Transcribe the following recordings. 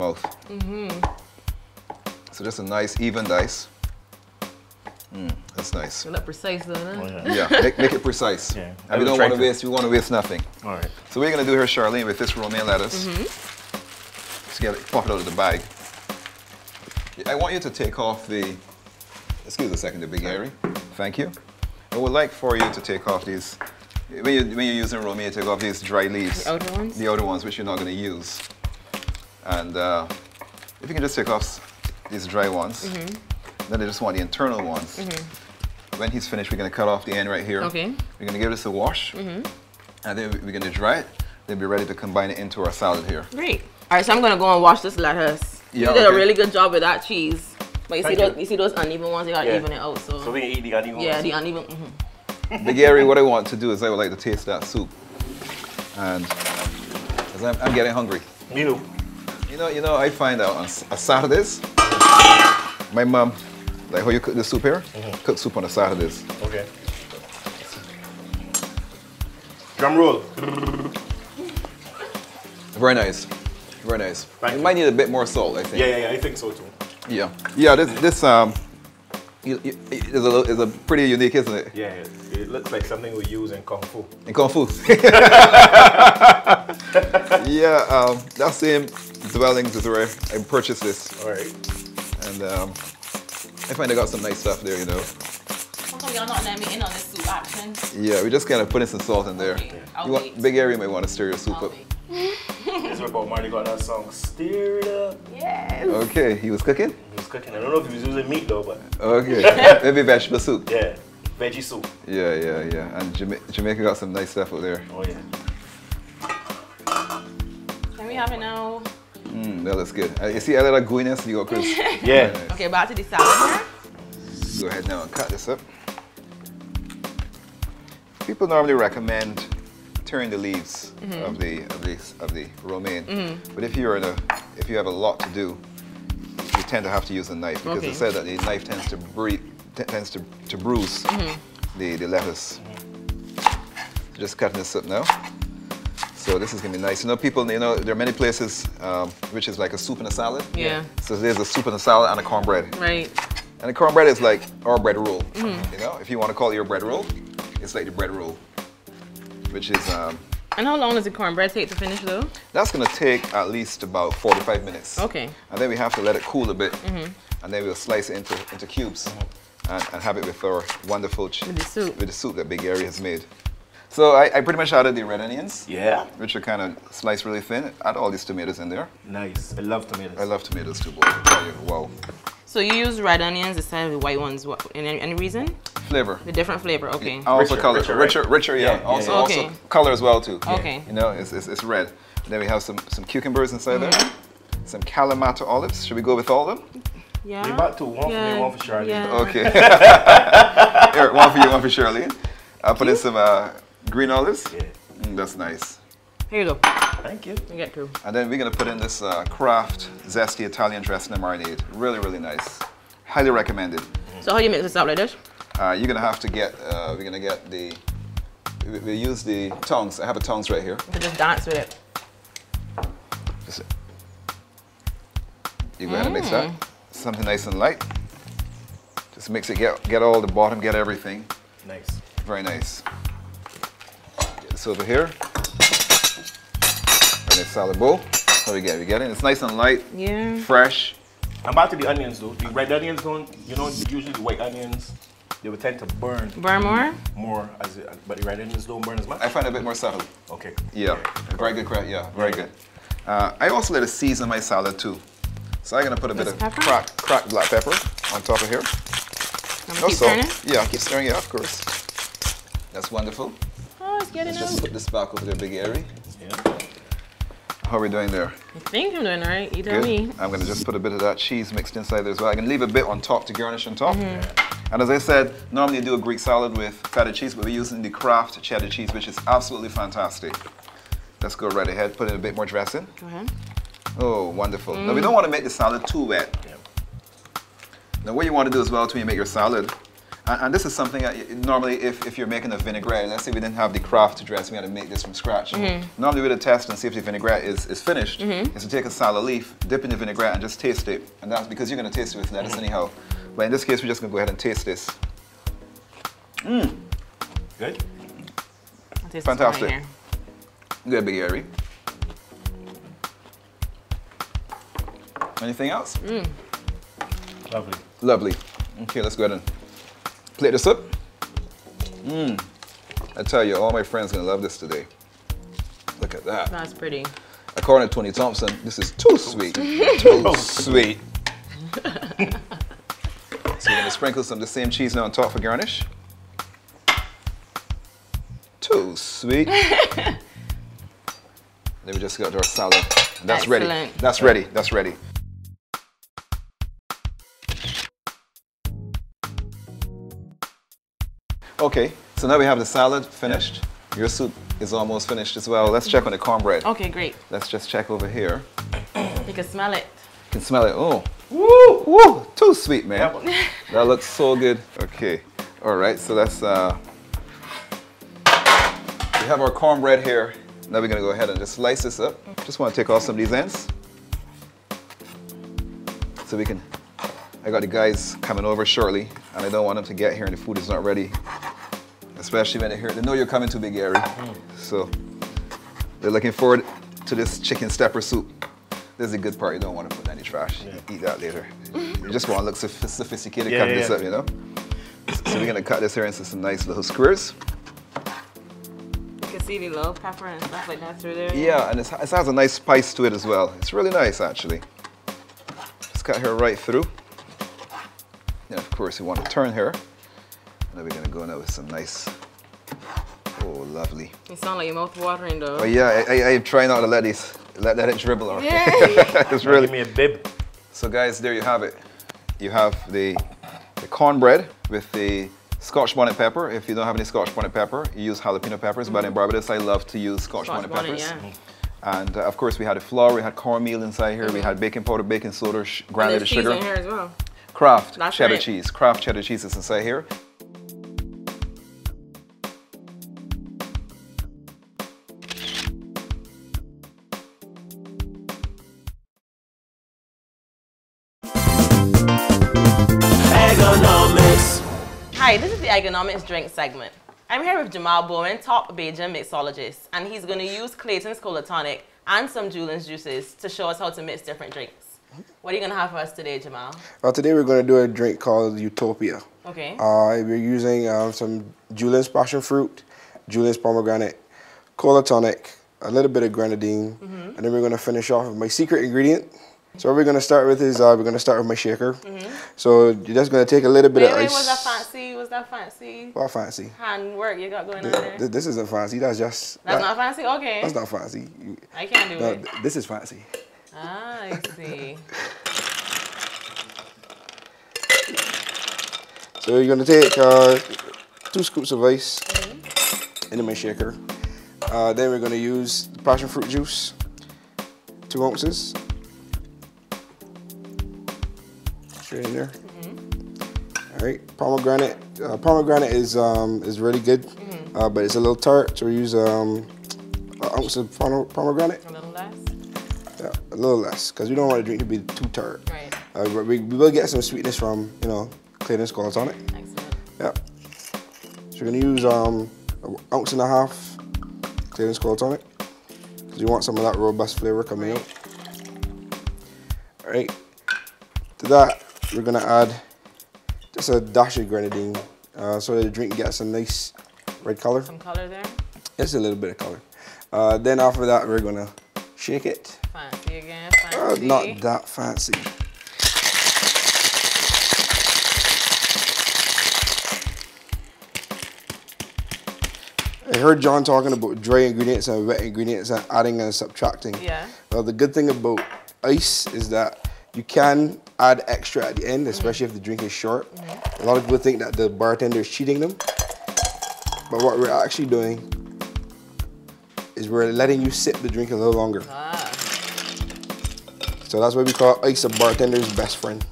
mouth. So just a nice even dice. That's nice. You look precise though, huh? Oh, Yeah, make it precise. Yeah. And we don't want to waste. We want to waste nothing. All right. So what we're gonna do here, Charlene, with this romaine lettuce. Just get it, pop it out of the bag. I want you to take off the. Excuse a second, the big area. Thank you. I would like for you to take off these. When you're using romaine, take off these dry leaves. The outer ones? The outer ones, which you're not going to use. And if you can just take off these dry ones, then I just want the internal ones. When he's finished, we're going to cut off the end right here. Okay. We're going to give this a wash, and then we're going to dry it. Then be ready to combine it into our salad here. Great. All right, so I'm going to go and wash this lettuce. Yeah, You did a really good job with that cheese. But you see those uneven ones, you got to even it out. So we can eat the uneven ones? Yeah, the uneven. Big Gary, what I want to do is I would like to taste that soup. And as I'm getting hungry. Me too. You know, I find out on Saturdays, my mom, like how you cook the soup here, cook soup on the Saturdays. Okay. Drum roll. Very nice. Very nice. Thank You you. might need a bit more salt, I think. Yeah, I think so too. Yeah. Yeah, this is a pretty unique, isn't it? Yeah, it looks like something we use in Kung Fu. In Kung Fu. Yeah, that same dwellings is where I purchased this. All right. And I find I got some nice stuff there, you know. How come y'all not letting me in on this soup action? Yeah, we just kind of putting some salt in there. Okay, I'll You want, wait. Big area, you might want to stir your soup I'll up. wait. This is about Marty got that song, Stir It Up. Yes. Okay, he was cooking? He was cooking. I don't know if he was using meat though, but Okay, maybe vegetable soup. yeah, veggie soup. Yeah. And Jamaica got some nice stuff out there. Oh yeah. Can we have it now? That looks good. You see a little gooiness you got, Chris? Yeah. Okay, back to the salad Go ahead now and cut this up. People normally recommend tearing the leaves of the romaine, but if you have a lot to do, you tend to have to use a knife because it said that the knife tends to bruise the lettuce. Just cutting this up now. So this is gonna be nice. You know, people, there are many places which is like a soup and a salad. Yeah. So there's a soup and a salad and a cornbread. Right. And the cornbread is like our bread roll. You know, if you want to call it your bread roll, it's like the bread roll, which is. And how long does the cornbread take to finish though? That's gonna take at least about 45 minutes. Okay. And then we have to let it cool a bit, and then we'll slice it into cubes, and have it with our wonderful With the soup. with the soup that Big Gary has made. So I pretty much added the red onions, Yeah. which are kind of sliced really thin. Add all these tomatoes in there. Nice. I love tomatoes. I love tomatoes too, boy. I tell you, wow. So you use red onions instead of the white ones. What? Any reason? Flavor. The different flavor. Okay. Also Richer, color, richer, right? richer, yeah. Yeah, Also, yeah. Okay. also color as well too. Okay. You know, it's red. And then we have some cucumbers inside there. Some Kalamata olives. Should we go with all of them? Yeah. We about to one for me, one for Charlie. Yeah. Okay. Here, one for you, one for Shirley. I'll put in some green olives. Yeah. That's nice. Here you go. Thank you. You get two. And then we're gonna put in this KRAFT zesty Italian dressing and marinade. Really, really nice. Highly recommended. So how do you mix this up like this? You're gonna have to get. We're gonna get the. We use the tongs. I have a tongs right here. You can just dance with it. Just, you go ahead and mix that. Something nice and light. Just mix it. Get all the bottom. Get everything. Nice. Very nice. Get this over here. And a salad bowl. How we get? We get it. It's nice and light. Yeah. Fresh. I'm back to the onions though. The red onions don't, usually the white onions, they would tend to burn Burn more? more, but the red onions don't burn as much. I find it a bit more subtle. Okay. Yeah. Very good. Yeah. Very good. I also let it season my salad too. So I'm gonna put a bit of pepper? cracked black pepper on top of here. I'm gonna keep turning? Yeah, keep stirring. Yeah, of course. That's wonderful. Oh, it's getting Let's just out. put this back over there, Big Airy. Yeah. How are we doing there? I think I'm doing all right. You tell Good. me. I'm gonna just put a bit of that cheese mixed inside there as well. I can leave a bit on top to garnish on top. And as I said, normally you do a Greek salad with feta cheese, but we're using the KRAFT cheddar cheese, which is absolutely fantastic. Let's go right ahead, put in a bit more dressing. Go ahead. Oh, wonderful. Now we don't want to make the salad too wet. Yeah. Now what you want to do as well when you make your salad, And this is something that normally if you're making a vinaigrette, let's say we didn't have the KRAFT dress, we had to make this from scratch. Normally we would test and see if the vinaigrette is finished, is to take a salad leaf, dip in the vinaigrette and just taste it. And that's because you're going to taste it with lettuce anyhow. But in this case, we're just going to go ahead and taste this. Good? Fantastic. Right good, Big Gary. Anything else? Lovely. Lovely. Okay, let's go ahead and plate this up. I tell you, all my friends are gonna love this today. Look at that. That's pretty. According to Tony Thompson, this is too sweet. Too sweet. So we're gonna sprinkle some of the same cheese now on top for garnish. Too sweet. Then we just got our salad. And that's ready. That's ready. That's ready. Okay, so now we have the salad finished. Your soup is almost finished as well. Let's check on the cornbread. Okay, great. Let's just check over here. You can smell it. You can smell it. Oh, woo, woo, too sweet, man. That looks so good. Okay, all right, so let's, we have our cornbread here. Now we're gonna go ahead and just slice this up. Just wanna take off some of these ends. So we can, I got the guys coming over shortly and I don't want them to get here and the food is not ready. Especially when they know you're coming to Big Gary. So they're looking forward to this chicken stepper soup. This is the good part, you don't want to put any trash. Eat that later. You just want to look sophisticated, cut this up, you know? So we're gonna cut this here into some nice little squares. You can see the little pepper and stuff like that through there. Yeah, and it has a nice spice to it as well. It's really nice, actually. Just cut her right through. And of course, you want to turn her. And then we're gonna go now with some nice, oh, lovely. You sound like your mouth watering though. Oh yeah, I try not to let it dribble. Or yeah. It's really. Give me a bib. So guys, there you have it. You have the cornbread with the Scotch bonnet pepper. If you don't have any Scotch bonnet pepper, you use jalapeno peppers. But in Barbados, I love to use Scotch bonnet peppers. Yeah. And of course, we had the flour, we had cornmeal inside here, we had baking powder, baking soda, granulated sugar. Cheese in here as well. KRAFT cheddar cheese. KRAFT cheddar cheese is inside here. Hi, this is the Eggonomics drink segment. I'm here with Jamal Bowen, top Bajan mixologist, and he's going to use Clayton's Cola Tonic and some Julian's juices to show us how to mix different drinks. What are you going to have for us today, Jamal? Well, today we're going to do a drink called Utopia. Okay. We're using some Julian's passion fruit, Julian's pomegranate, Cola Tonic, a little bit of grenadine, and then we're going to finish off with my secret ingredient. So what we're going to start with is we're going to start with my shaker. So you're just going to take a little bit of ice. Was that fancy? Was that fancy? What fancy? Handwork you got going on there? This isn't fancy. That's just... That's not fancy? Okay. That's not fancy. I can't do it. This is fancy. Ah, I see. So you're going to take 2 scoops of ice into my shaker. Then we're going to use the passion fruit juice, 2 ounces. Straight in there. All right, pomegranate. Pomegranate is really good, but it's a little tart, so we use an ounce of pomegranate. A little less? Yeah, a little less, because we don't want the drink to be too tart. Right. But we will get some sweetness from, you know, Clayton's Cola Tonic. Excellent. Yeah. So we're going to use 1.5 ounces Clayton's Cola Tonic, because you want some of that robust flavor coming out. All right. To that, we're going to add just a dash of grenadine so that the drink gets a nice red color. Some color there? Just a little bit of color. Then after that, we're going to shake it. Fancy again, fancy. Not that fancy. I heard John talking about dry ingredients and wet ingredients and adding and subtracting. Yeah. Well, the good thing about ice is that you can add extra at the end, especially if the drink is short. A lot of people think that the bartender is cheating them. But what we're actually doing is we're letting you sip the drink a little longer. So that's why we call ice a bartender's best friend.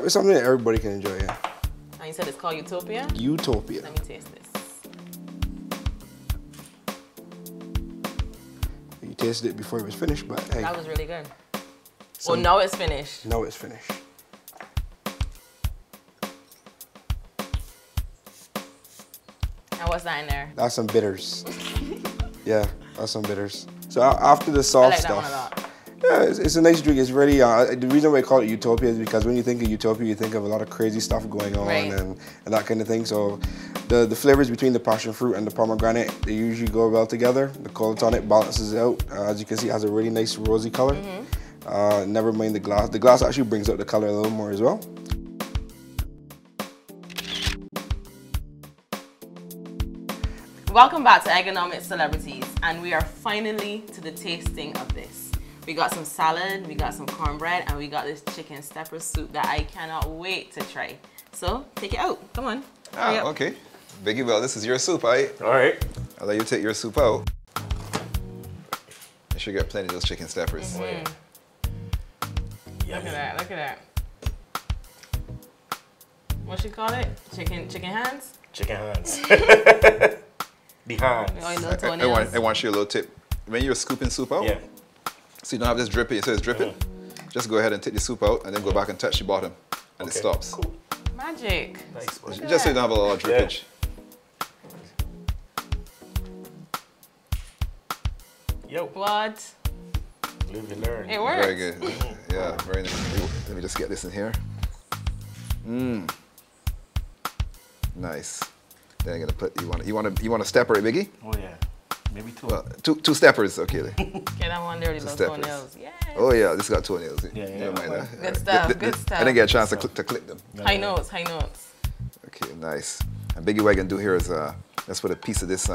it's something that everybody can enjoy, yeah. And you said it's called Utopia? Utopia. Let me taste this. You tasted it before it was finished, but hey. That was really good. Well, now it's finished. Now it's finished. And what's that in there? That's some bitters. Yeah, that's some bitters. So after the soft I like stuff. that one a lot. Yeah, it's a nice drink. It's really, the reason why I call it Utopia is because when you think of Utopia, you think of a lot of crazy stuff going on and that kind of thing. So the flavors between the passion fruit and the pomegranate, they usually go well together. The cola tonic balances it out. As you can see, it has a really nice rosy color. Never mind the glass. The glass actually brings out the color a little more as well. Welcome back to Eggonomics Celebrities, and we are finally to the tasting of this. We got some salad, we got some cornbread, and we got this chicken stepper soup that I cannot wait to try. So, take it out. Come on. Okay. Biggie, well, this is your soup, All right. I'll let you take your soup out. You should get plenty of those chicken steppers. Look at that, look at that. What you call it? Chicken hands? Chicken hands. Behind. I want you a little tip. When you're scooping soup out, so you don't have this dripping, so it's dripping, just go ahead and take the soup out and then go back and touch the bottom and it stops. Cool. Magic. Nice. Just so you don't have a lot of drippage. Yo. What? Live and learn. It works. Very good. Yeah, very nice. Let me just get this in here. Nice. Then I'm gonna put you want a stepper, Biggie? Oh yeah. Maybe two. Well, two steppers, okay. Okay, that one there with those toenails. Yes. Oh yeah, this got toenails. Yeah. Never mind that. Good stuff, good stuff. I didn't get a chance to click them. High notes, high notes. Okay, nice. And Biggie, what I can do here is let's put a piece of this